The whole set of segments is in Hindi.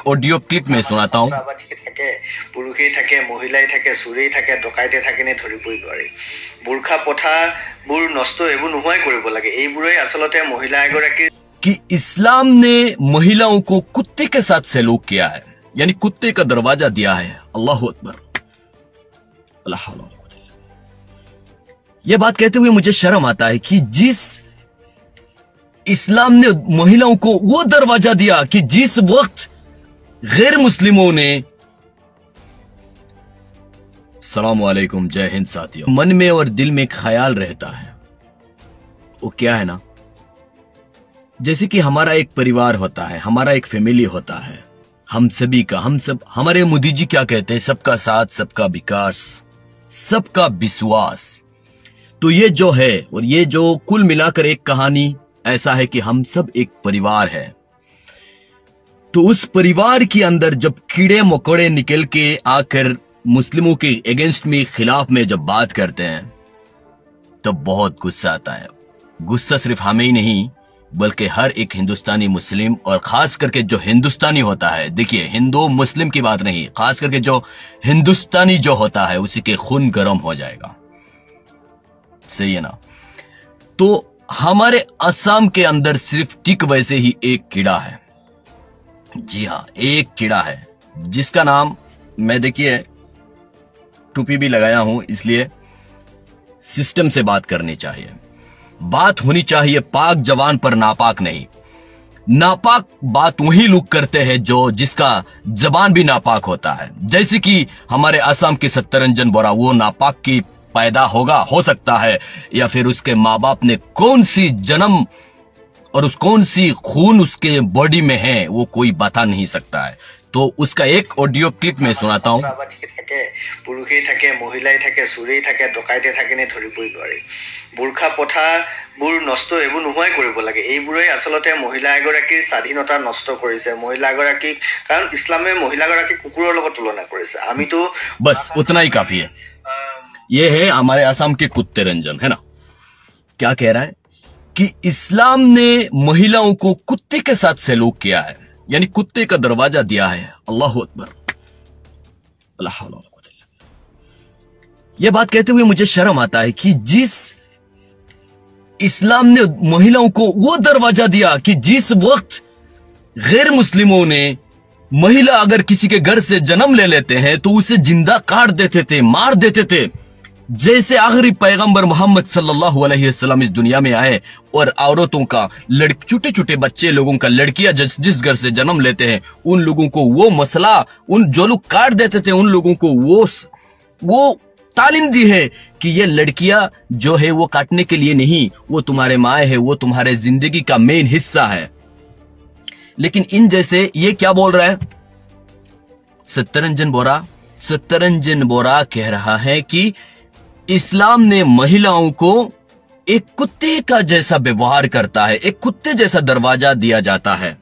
एक ऑडियो क्लिप में सुनाता हूँ। पुरुषे থাকে, মহিলাই থাকে, চুৰেই থাকে, ডকাইতে থাকে নে ধৰিবই নোৱাৰি। বুৰ্খা পথাবোৰ নষ্ট এইবোৰ নোহোৱাই কৰিব লাগে। এইবোৰেই আচলতে মহিলা এগৰাকী कि इस्लाम ने महिलाओं को कुत्ते के साथ सलूक किया है, यानी कुत्ते का दरवाजा दिया है। अल्लाह अकबर। यह बात कहते हुए मुझे शर्म आता है कि जिस इस्लाम ने महिलाओं को वो दरवाजा दिया कि जिस वक्त गैर मुस्लिमों ने, अस्सलाम वालेकुम, जय हिंद साथियों, मन में और दिल में एक ख्याल रहता है। वो क्या है ना, जैसे कि हमारा एक परिवार होता है, हमारा एक फैमिली होता है, हम सभी का, हम सब, हमारे मोदी जी क्या कहते हैं, सबका साथ, सबका विकास, सबका विश्वास। तो ये जो है, और ये जो कुल मिलाकर एक कहानी ऐसा है कि हम सब एक परिवार है। तो उस परिवार के अंदर जब कीड़े मकोड़े निकल के आकर मुस्लिमों के अगेंस्ट में, खिलाफ में जब बात करते हैं, तो बहुत गुस्सा आता है। गुस्सा सिर्फ हमें ही नहीं बल्कि हर एक हिंदुस्तानी मुस्लिम, और खास करके जो हिंदुस्तानी होता है, देखिए हिंदू मुस्लिम की बात नहीं, खास करके जो हिंदुस्तानी जो होता है उसी के खून गर्म हो जाएगा। सही है ना। तो हमारे असम के अंदर सिर्फ ठीक वैसे ही एक कीड़ा है। जी हाँ, एक कीड़ा है जिसका नाम, मैं देखिए टोपी भी लगाया हूं, इसलिए सिस्टम से बात करनी चाहिए। बात होनी चाहिए पाक जवान पर, नापाक नहीं। नापाक बात वही लोग करते हैं जो जिसका जबान भी नापाक होता है। जैसे कि हमारे असम के सत्तरंजन बोरा, वो नापाक की पैदा होगा, हो सकता है, या फिर उसके माँ बाप ने कौन सी जन्म और उस कौन सी खून उसके बॉडी में है वो कोई बता नहीं सकता है। तो उसका एक ऑडियो क्लिप में सुनाता हूँ। पुरुषे থাকে, মহিলাই থাকে, চুৰেই থাকে, ডকাইতে থাকে নে ধৰিবই নোৱাৰি। বুৰ্খা পথাবোৰ নষ্ট এইবোৰ নোহোৱাই কৰিব লাগে। এইবোৰেই আচলতে মহিলা এগৰাকীৰ স্বাধীনতা নষ্ট কৰিছে। মহিলা এগৰাকীক, কাৰণ ইছলামে মহিলা এগৰাকীক কুকুৰৰ লগত তুলনা কৰিছে। আমিতো बस उतना ही काफी है। ये है हमारे असम के कुत्ते रंजन, है ना। क्या कह रहा है कि इस्लाम ने महिलाओं को कुत्ते के साथ सलूक किया है, यानी कुत्ते का दरवाजा दिया है। अल्लाह अकबर। यह बात कहते हुए मुझे शर्म आता है कि जिस इस्लाम ने महिलाओं को वो दरवाजा दिया कि जिस वक्त गैर मुस्लिमों ने, महिला अगर किसी के घर से जन्म ले लेते हैं तो उसे जिंदा काट देते थे, मार देते थे। जैसे आखिरी पैगंबर मोहम्मद सल्लल्लाहु अलैहि वसल्लम इस दुनिया में आए और औरतों का, छोटे छोटे बच्चे लोगों का, लड़कियां जिस घर से जन्म लेते हैं उन लोगों को वो मसला, उन जो लोग काट देते थे उन लोगों को वो तालीम दी है कि ये लड़कियां जो है वो काटने के लिए नहीं, वो तुम्हारे माए है, वो तुम्हारे जिंदगी का मेन हिस्सा है। लेकिन इन जैसे ये क्या बोल रहा है सत्तरंजन बोरा कह रहा है कि इस्लाम ने महिलाओं को एक कुत्ते का जैसा व्यवहार करता है, एक कुत्ते जैसा दरवाजा दिया जाता है।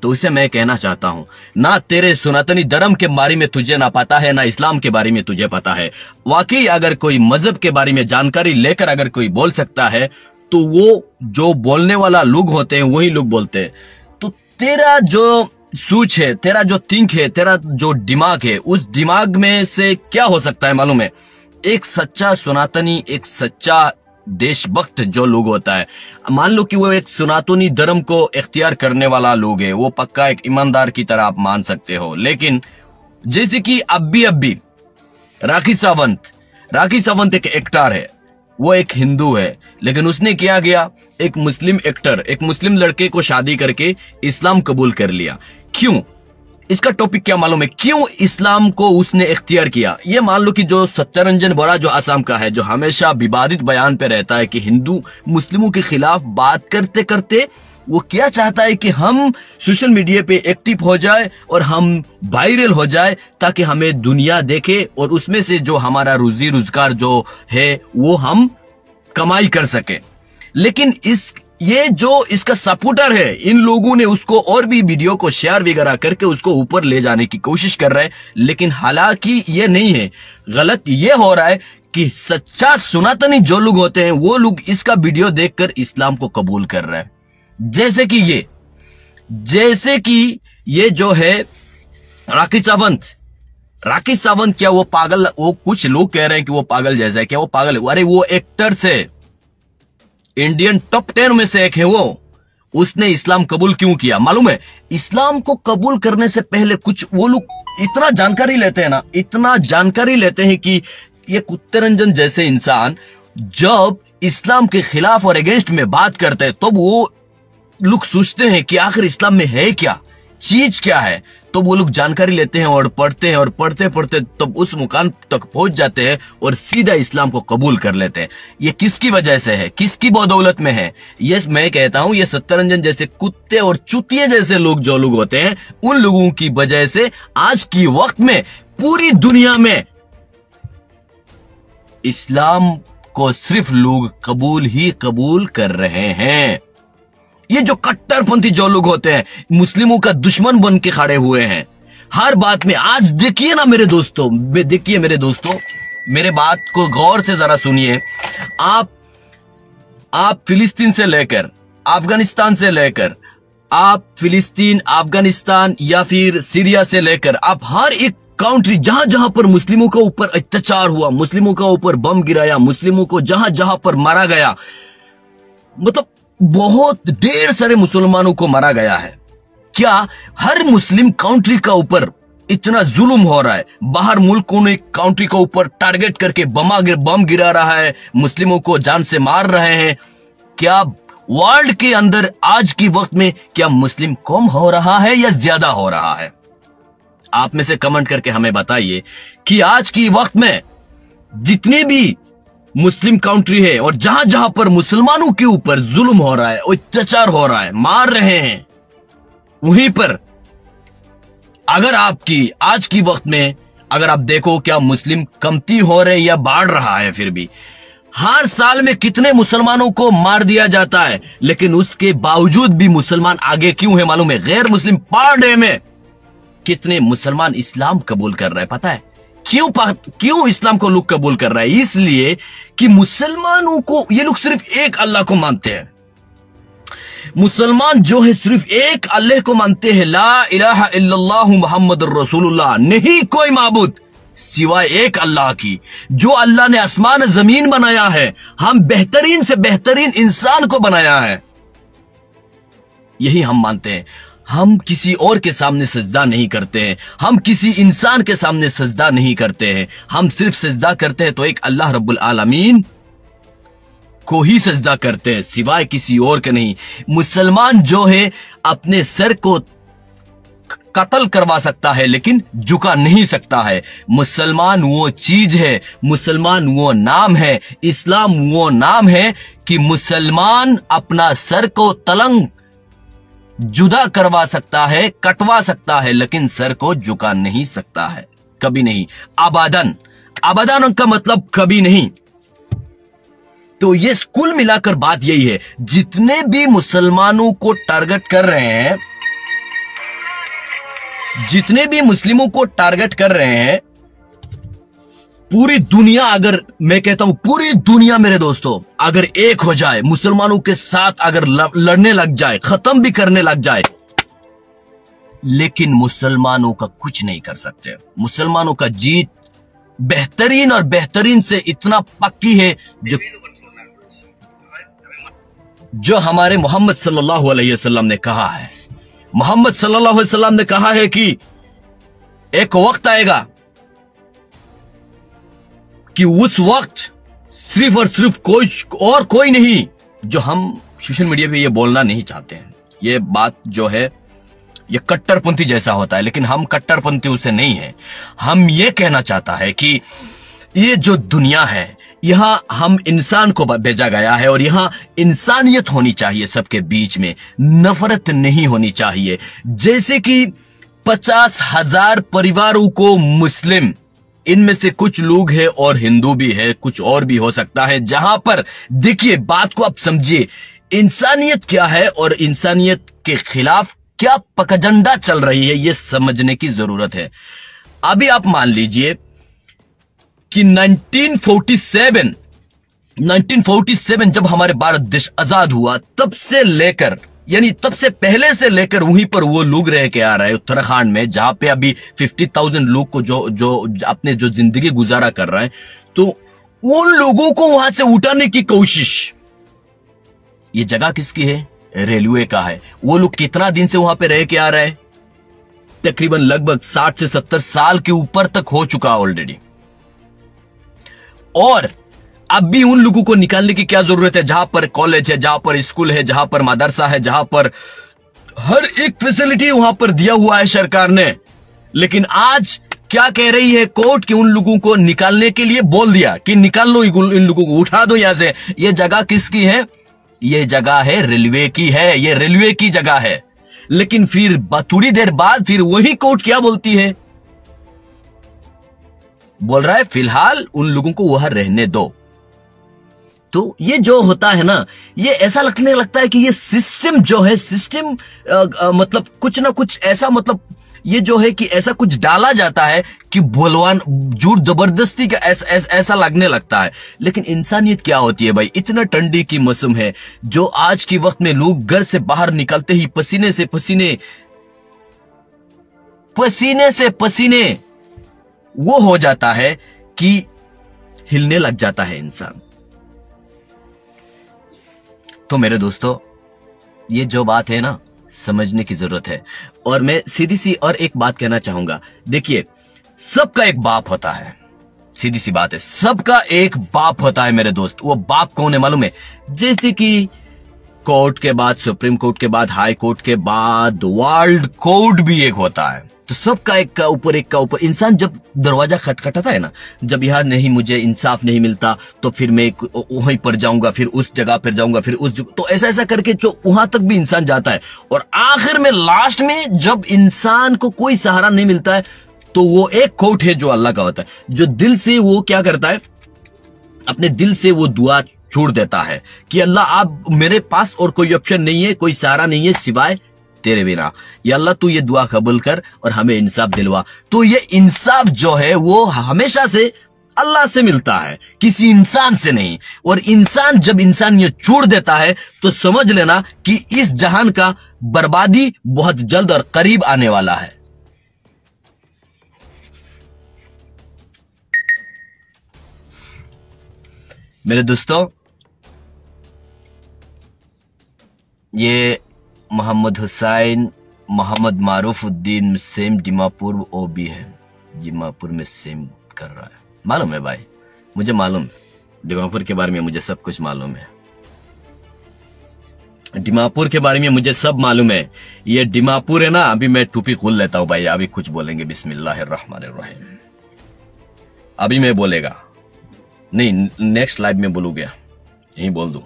तो इसे मैं कहना चाहता हूं, ना तेरे सनातनी धर्म के बारे में तुझे ना पता है, ना इस्लाम के बारे में तुझे पता है। वाकई अगर कोई मजहब के बारे में जानकारी लेकर अगर कोई बोल सकता है तो वो जो बोलने वाला लोग होते हैं वही लोग बोलते हैं। तो तेरा जो सोच है, तेरा जो थिंक है, तेरा जो दिमाग है, उस दिमाग में से क्या हो सकता है मालूम है? एक सच्चा सनातनी, एक सच्चा देशभक्त जो लोग होता है, मान लो कि वो एक सनातनी धर्म को इख्तियार करने वाला लोग है, वो पक्का एक ईमानदार की तरह आप मान सकते हो। लेकिन जैसे कि अभी राखी सावंत एक एक्टर है, वो एक हिंदू है, लेकिन उसने क्या किया, एक मुस्लिम एक्टर, एक मुस्लिम लड़के को शादी करके इस्लाम कबूल कर लिया। क्यों? इसका टॉपिक क्या मालूम है? क्यों इस्लाम को उसने इख्तियार किया? ये मान लो कि जो सत्तरंजन बोरा जो असम का है, जो हमेशा विवादित बयान पे रहता है कि हिंदू मुस्लिमों के खिलाफ बात करते करते वो क्या चाहता है कि हम सोशल मीडिया पे एक्टिव हो जाए और हम वायरल हो जाए ताकि हमें दुनिया देखे और उसमें से जो हमारा रोजी रोजगार जो है वो हम कमाई कर सके। लेकिन ये जो इसका सपोर्टर है, इन लोगों ने उसको और भी वीडियो को शेयर वगैरह करके उसको ऊपर ले जाने की कोशिश कर रहे हैं। लेकिन हालांकि ये नहीं है, गलत ये हो रहा है कि सच्चा सनातनी जो लोग होते हैं वो लोग इसका वीडियो देखकर इस्लाम को कबूल कर रहे हैं। जैसे कि ये जो है राकेश सावंत क्या वो पागल? वो कुछ लोग कह रहे हैं कि वो पागल जैसा है। क्या वो पागल है? अरे वो एक्टर से इंडियन टॉप 10 में से एक है वो। उसने इस्लाम कबूल क्यों किया मालूम है? इस्लाम को कबूल करने से पहले कुछ वो लोग इतना जानकारी लेते हैं ना, इतना जानकारी लेते हैं कि ये कुत्ते रंजन जैसे इंसान जब इस्लाम के खिलाफ और अगेंस्ट में बात करते हैं तो वो लोग सोचते हैं कि आखिर इस्लाम में है क्या, चीज क्या है। तो वो लोग जानकारी लेते हैं और पढ़ते हैं और पढ़ते पढ़ते तब उस मुकाम तक पहुंच जाते हैं और सीधा इस्लाम को कबूल कर लेते हैं। ये किसकी वजह से है? किसकी बदौलत में है? ये मैं कहता हूं ये सत्तरंजन जैसे कुत्ते और चुतिये जैसे लोग जो लोग होते हैं उन लोगों की वजह से आज की वक्त में पूरी दुनिया में इस्लाम को सिर्फ लोग कबूल ही कबूल कर रहे हैं। ये जो कट्टरपंथी जो लोग होते हैं मुस्लिमों का दुश्मन बन के खड़े हुए हैं हर बात में। आज देखिए ना मेरे दोस्तों, देखिए मेरे दोस्तों, मेरे बात को गौर से जरा सुनिए। आप फिलिस्तीन से लेकर अफगानिस्तान से लेकर आप फिलिस्तीन, अफगानिस्तान या फिर सीरिया से लेकर आप हर एक कंट्री जहां जहां पर मुस्लिमों के ऊपर अत्याचार हुआ, मुस्लिमों के ऊपर बम गिराया, मुस्लिमों को जहां जहां पर मारा गया, मतलब बहुत ढेर सारे मुसलमानों को मारा गया है। क्या हर मुस्लिम कंट्री का ऊपर इतना जुल्म हो रहा है? बाहर मुल्कों ने कंट्री के ऊपर टारगेट करके बम गिरा रहा है, मुस्लिमों को जान से मार रहे हैं। क्या वर्ल्ड के अंदर आज की वक्त में क्या मुस्लिम कम हो रहा है या ज्यादा हो रहा है? आप में से कमेंट करके हमें बताइए कि आज की वक्त में जितने भी मुस्लिम कंट्री है और जहां जहां पर मुसलमानों के ऊपर जुल्म हो रहा है, अत्याचार हो रहा है, मार रहे हैं, वहीं पर अगर आपकी आज की वक्त में अगर आप देखो क्या मुस्लिम कमती हो रहे या बढ़ रहा है? फिर भी हर साल में कितने मुसलमानों को मार दिया जाता है, लेकिन उसके बावजूद भी मुसलमान आगे क्यों है मालूम है? गैर मुस्लिम पर डे में कितने मुसलमान इस्लाम कबूल कर रहे हैं पता है? क्यों इस्लाम को लोग कबूल कर रहा है? इसलिए कि मुसलमानों को ये लोग सिर्फ एक अल्लाह को मानते हैं। मुसलमान जो है सिर्फ एक अल्लाह को मानते हैं, ला इलाहा इल्लल्लाह मुहम्मदुर रसूलुल्लाह, नहीं कोई माबूद सिवाय एक अल्लाह की। जो अल्लाह ने आसमान जमीन बनाया है, हम बेहतरीन से बेहतरीन इंसान को बनाया है, यही हम मानते हैं। हम किसी और के सामने सजदा नहीं करते हैं, हम किसी इंसान के सामने सजदा नहीं करते हैं, हम सिर्फ सजदा करते हैं तो एक अल्लाह रब्बुल आलमीन को ही सजदा करते हैं, सिवाय किसी और के नहीं। मुसलमान जो है अपने सर को कत्ल करवा सकता है लेकिन झुका नहीं सकता है। मुसलमान वो चीज है, मुसलमान वो नाम है, इस्लाम वो नाम है कि मुसलमान अपना सर को तलंग जुदा करवा सकता है, कटवा सकता है, लेकिन सर को झुका नहीं सकता है, कभी नहीं, अबदन। अबदन का मतलब कभी नहीं। तो ये कुल मिलाकर बात यही है, जितने भी मुसलमानों को टारगेट कर रहे हैं, जितने भी मुस्लिमों को टारगेट कर रहे हैं, पूरी दुनिया, अगर मैं कहता हूं पूरी दुनिया मेरे दोस्तों अगर एक हो जाए, मुसलमानों के साथ अगर लड़ने लग जाए, खत्म भी करने लग जाए, लेकिन मुसलमानों का कुछ नहीं कर सकते। मुसलमानों का जीत बेहतरीन और बेहतरीन से इतना पक्की है जो हमारे मोहम्मद सल्लल्लाहु अलैहि वसल्लम ने कहा है। मोहम्मद सल्लल्लाहु अलैहि वसल्लम ने कहा है कि एक वक्त आएगा कि उस वक्त सिर्फ और सिर्फ कोई नहीं, जो हम सोशल मीडिया पे ये बोलना नहीं चाहते हैं, ये बात जो है ये कट्टरपंथी जैसा होता है, लेकिन हम कट्टरपंथी उसे नहीं है। हम ये कहना चाहता है कि ये जो दुनिया है, यहां हम इंसान को भेजा गया है और यहां इंसानियत होनी चाहिए, सबके बीच में नफरत नहीं होनी चाहिए। जैसे कि 50,000 परिवारों को मुस्लिम, इनमें से कुछ लोग हैं और हिंदू भी है, कुछ और भी हो सकता है, जहां पर देखिए बात को आप समझिए, इंसानियत क्या है और इंसानियत के खिलाफ क्या पकजंडा चल रही है, यह समझने की जरूरत है। अभी आप मान लीजिए कि 1947 जब हमारे भारत देश आजाद हुआ, तब से लेकर यानी तब से पहले से लेकर वहीं पर वो लोग रह के आ रहे हैं उत्तराखंड में, जहां पे अभी 50,000 लोग को जो अपने जो जिंदगी गुजारा कर रहे हैं, तो उन लोगों को वहां से उठाने की कोशिश। ये जगह किसकी है? रेलवे का है। वो लोग कितना दिन से वहां पे रह के आ रहे हैं? तकरीबन लगभग 60 से 70 साल के ऊपर तक हो चुका ऑलरेडी। और अब भी उन लोगों को निकालने की क्या जरूरत है? जहां पर कॉलेज है, जहां पर स्कूल है, जहां पर मदरसा है, जहां पर हर एक फैसिलिटी वहां पर दिया हुआ है सरकार ने। लेकिन आज क्या कह रही है कोर्ट कि उन लोगों को निकालने के लिए बोल दिया कि निकाल लो, इन लोगों को उठा दो यहां से। ये जगह किसकी है? ये जगह है रेलवे की है, ये रेलवे की जगह है। लेकिन फिर थोड़ी देर बाद फिर वही कोर्ट क्या बोलती है? बोल रहा है फिलहाल उन लोगों को वहां रहने दो। तो ये जो होता है ना, ये ऐसा लगने लगता है कि ये सिस्टम जो है, सिस्टम मतलब कुछ ना कुछ ऐसा, मतलब ये जो है कि ऐसा कुछ डाला जाता है कि बोलवान जोर जबरदस्ती का ऐसा लगने लगता है। लेकिन इंसानियत क्या होती है भाई? इतना ठंडी की मौसम है, जो आज के वक्त में लोग घर से बाहर निकलते ही पसीने से पसीने वो हो जाता है कि हिलने लग जाता है इंसान। तो मेरे दोस्तों, ये जो बात है ना, समझने की जरूरत है। और मैं सीधी सी और एक बात कहना चाहूंगा। देखिए, सबका एक बाप होता है, सीधी सी बात है, सबका एक बाप होता है मेरे दोस्त। वो बाप कौन है मालूम है? जैसे कि कोर्ट के बाद, सुप्रीम कोर्ट के बाद, हाई कोर्ट के बाद वर्ल्ड कोर्ट भी एक होता है। तो सबका एक का ऊपर इंसान जब दरवाजा खटखटाता है ना, जब यहां नहीं, मुझे इंसाफ नहीं मिलता, तो फिर मैं वहीं पर जाऊंगा, फिर उस जगह पर जाऊंगा, फिर उस जगह, तो ऐसा करके जो वहां तक भी इंसान जाता है। और आखिर में लास्ट में जब इंसान को कोई सहारा नहीं मिलता है, तो वो एक कोर्ट है जो अल्लाह का होता है, जो दिल से वो क्या करता है, अपने दिल से वो दुआ छोड़ देता है कि अल्लाह, आप मेरे पास और कोई ऑप्शन नहीं है, कोई सहारा नहीं है सिवाय तेरे बिना। या अल्लाह तू ये दुआ कबूल कर और हमें इंसाफ दिलवा। तो ये इंसाफ जो है वो हमेशा से अल्लाह से मिलता है, किसी इंसान से नहीं। और इंसान जब इंसान ये छोड़ देता है, तो समझ लेना कि इस जहान का बर्बादी बहुत जल्द और करीब आने वाला है। मेरे दोस्तों, ये मोहम्मद हुसैन मोहम्मद मारूफुद्दीन सेम दीमापुर ओबी है, दीमापुर में सेम कर रहा है। मालूम है भाई, मुझे मालूम है दीमापुर के बारे में, मुझे सब कुछ मालूम है। दीमापुर के बारे में मुझे सब मालूम है। ये दीमापुर है ना, अभी मैं टोपी खोल लेता हूं भाई, अभी कुछ बोलेंगे बिस्मिल्लाहिर्रहमानिर्रहीम। अभी मैं बोलेगा नहीं, नेक्स्ट लाइव में बोलूंगा, यही बोल दूं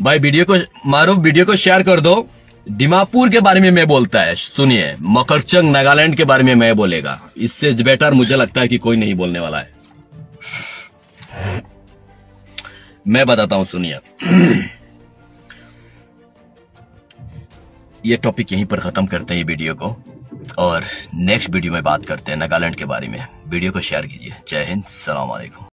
भाई। वीडियो को शेयर कर दो। दीमापुर के बारे में मैं बोलता है, सुनिए, मकरचंग नागालैंड के बारे में मैं बोलेगा। इससे बेटर मुझे लगता है कि कोई नहीं बोलने वाला है। मैं बताता हूं, सुनिए। ये टॉपिक यहीं पर खत्म करते हैं, ये वीडियो को, और नेक्स्ट वीडियो में बात करते हैं नागालैंड के बारे में। वीडियो को शेयर कीजिए। जय हिंद, सलाम अलैकुम।